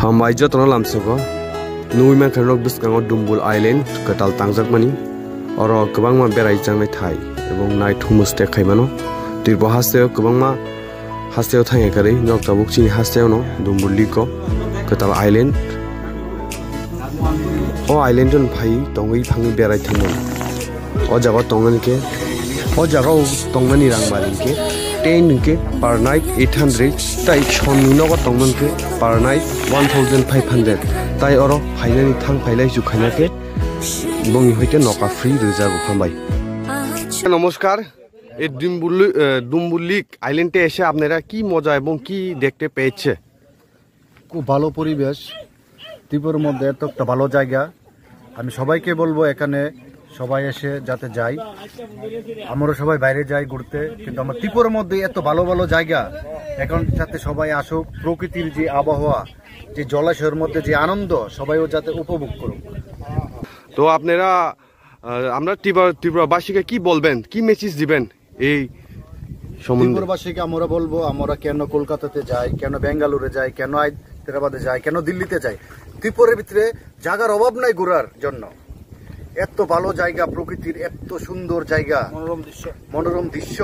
Hambai jotno lamsoko nui man kharnok biskango Dumbul Island katal tangjakmani oro kwbangma berai jangnai thai ebong nai thumste khaimano tirbo hasteo kwbangma hasteo thangai kari nok tabuk chini hasteo no Dumbul liko katal Island o island jon phai tongui phangi berai thamon o jaga tongnani ke o jaga tongnani rangbaring ke 10 ke per night 800 tai chonni nogo tongman ke per night 1500 tai oro phainani thang phailai ju khaina ke bongi hoite noka free reserve phambai নমস্কার এই ডুম্বুলিক আইল্যান্ডে এসে আপনারা কি মজা এবং কি দেখতে পেয়েছে খুব ভালো পরিবেশ ত্রিপুরার মধ্যে এত একটা ভালো জায়গা আমি সবাইকে বলবো এখানে সবাই এসে যাতে যাই আমরা সবাই বাইরে যাই ঘুরতে কিন্তু আমার ত্রিপুরার মধ্যে এত ভালো ভালো জায়গা এখন যাতে সবাই আসুক প্রকৃতির যে আবহাওয়া যে জলাশয়ের মধ্যে যে আনন্দ সবাইও যাতে উপভোগ করুক তো আপনারা আমরা ত্রিপুরাবাসীকে কি বলবেন কি মেসেজ দিবেন এই ত্রিপুরাবাসীকে আমরা বলবো আমরা কেন কলকাতাতে যাই কেন বেঙ্গালুরু যাই কেন হায়দ্রাবাদে যাই কেন দিল্লিতে যাই ত্রিপুরার ভিতরে জায়গার অভাব নাই ঘোরার জন্য এত ভালো জায়গা প্রকৃতির এত সুন্দর জায়গা মনোরম দৃশ্য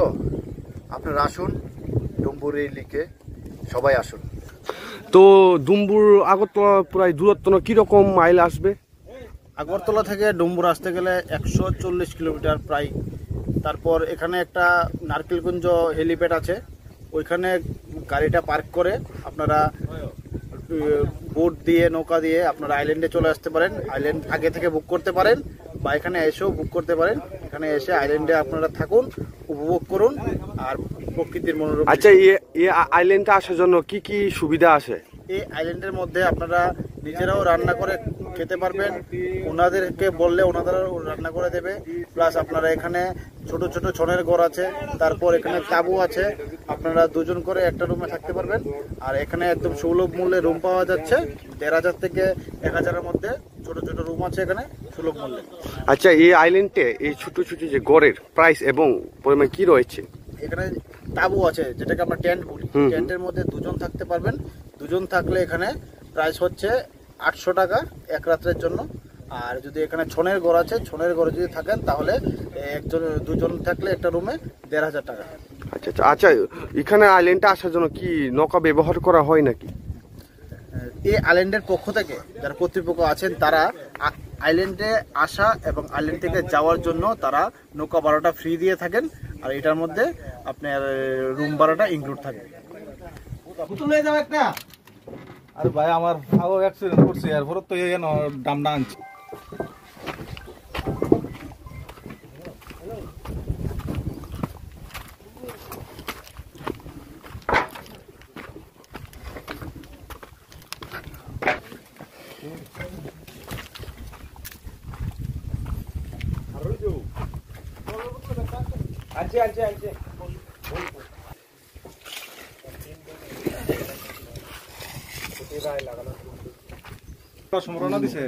আপনারা আসুন ডুম্বুর লিকে সবাই আসুন তো ডুম্বুর আগরতলা প্রায় দূরত্ব কিরকম মাইল আসবে আগরতলা থেকে ডুম্বুর আসতে গেলে 140 কিলোমিটার প্রায় তারপর এখানে একটা নারকেলকুঞ্জ হেলিপ্যাড আছে ওইখানে গাড়িটা পার্ক করে আপনারা বোট দিয়ে নৌকা দিয়ে আপনারা আইল্যান্ডে চলে আসতে পারেন আইল্যান্ড আগে থেকে বুক করতে পারেন বা এখানে এসেও বুক করতে পারেন এখানে এসে আইল্যান্ডে আপনারা থাকুন উপভোগ করুন আর প্রকৃতির মনোরম আচ্ছা এই আইল্যান্ডে আসার জন্য কি কি সুবিধা আছে এই আইল্যান্ডের মধ্যে আপনারা নিজেরাও রান্না করে খেতে পারবেন ওনাদেরকে বললে ওনাদেরও রান্না করে দেবে প্লাস আপনারা এখানে ছোট ছোট ছনের ঘর আছে তারপর এখানে তাঁবু আছে আপনারা দুজন করে একটা রুমে থাকতে পারবেন আর এখানে একদম সুলভ মূল্যে রুম পাওয়া যাচ্ছে 1500 থেকে 1000-এর মধ্যে ছোট ছোট রুম আছে এখানে সুলভ মূল্যে আচ্ছা এই আইল্যান্ডে এই ছোট ছোট যে ঘরের প্রাইস এবং পরিমাণ কি রয়েছে এখানে তাঁবু আছে যেটাকে আমরা টেন্ট বলি টেন্টের মধ্যে দুজন থাকতে পারবেন দুজন থাকলে এখানে প্রাইস হচ্ছে 800 টাকা এক রাতের জন্য আর যদি এখানে ছনের ঘর আছে ছনের ঘরে যদি থাকেন তাহলে দুজন থাকলে একটা রুমে 1500 টাকা আচ্ছা আচ্ছা এখানে আইল্যান্ডে আসার জন্য কি নৌকা ব্যবহার করা হয় নাকি এই আইল্যান্ডের পক্ষ থেকে যারা কর্তৃপক্ষ আছেন তারা আইল্যান্ডে আসা এবং আইল্যান্ড থেকে যাওয়ার জন্য তারা নৌকা ভাড়াটা ফ্রি দিয়ে থাকেন আর এটার মধ্যে আপনার রুম ভাড়াটা ইনক্লুড থাকে আরে ভাই আমার ভালো অ্যাক্সিডেন্ট করছে এরপর তো এই দামটা আনছি আনছে সম্ভাবনা দিছে